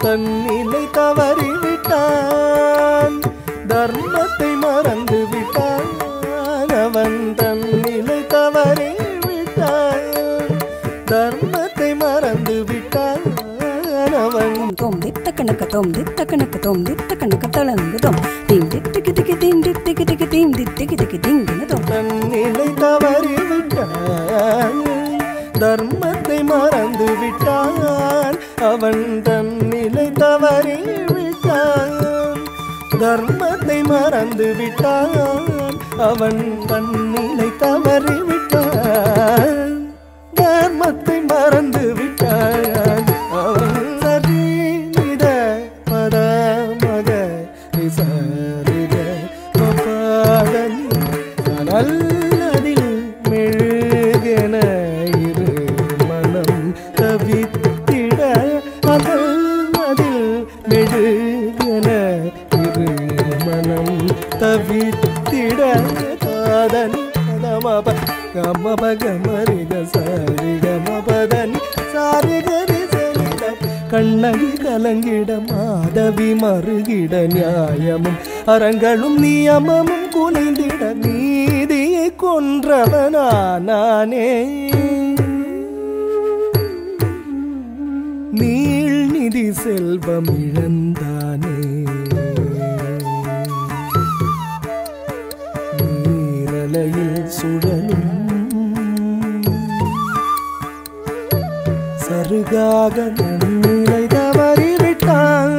தன்னிலை தவறிவிட்டான் தர்மத்தை மறந்து விட்டான் அவன் தன்னிலை தவறிவிட்டான் தர்மத்தை மறந்து விட்டான் அவன் தோம் தித்த கணக்க தோம் தித்த கணக்க தோம் தித்த கணக்க தளங்கு தோம் தீம் திக்கு திக்கு தீம் திக்கு திக்கு தீம் திக்கு திக்கு தீங்கின தோம் தன்னிலை தவறிவிட்டான் தர்மத்தை மறந்து விட்டான் அவன் தன்னிலை தவறிவிட்டான் தர்மத்தை மறந்து விட்டான் அவன் தன்னிலை தவறிவிட்டான் தர்மத்தை மறந்து விட்டான் அவன் சரி நித பத மக ரிசரிக பபாதனி நல்லதில் மெழுகென இரு மனம் தவித்திட அதில் மெழுகென இரு மனம் தவித்திட காதனி கமப கமப கமரிக சரிக மபதனி சாரிகரி சரிக கண்ணகி கலங்கிட மாதவி மறுகிட நியாயமும் அறங்களும் நியமமும் குலைந்திட நீதியை கொன்றவனானே நீள்நிதி செல்வம் இழந்தானே நீரலையில் சுழலும் சருகாக நன்னிலை தவறிவிட்டான்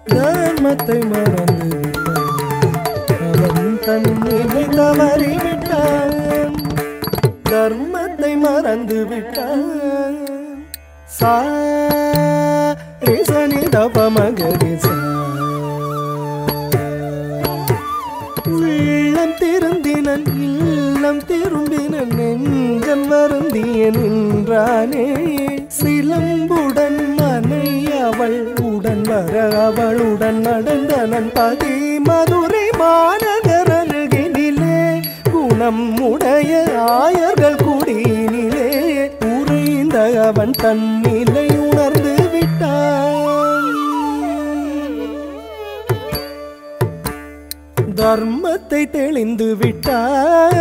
தர்மத்தை மறந்து விட்டான் அவன் தன்னிலை தவறிவிட்டான் தர்மத்தை மறந்து விட்டான் சாரிசனி தபமகரிசா உள்ளம் திருந்தினன் இல்லம் திரும்பினன் நெஞ்சம் வருந்திய நின்றானே சிலம்புடன் மனை அவள் உடன் வர அவளுடன் நடந்தனன் பதி மதுரை மாநகரருகினிலே குணம் உடைய ஆயர்கள் குடியினிலே உறைந்த அவன் தன்னிலை உணர்ந்து விட்டான் தர்மத்தை தெளிந்து விட்டான்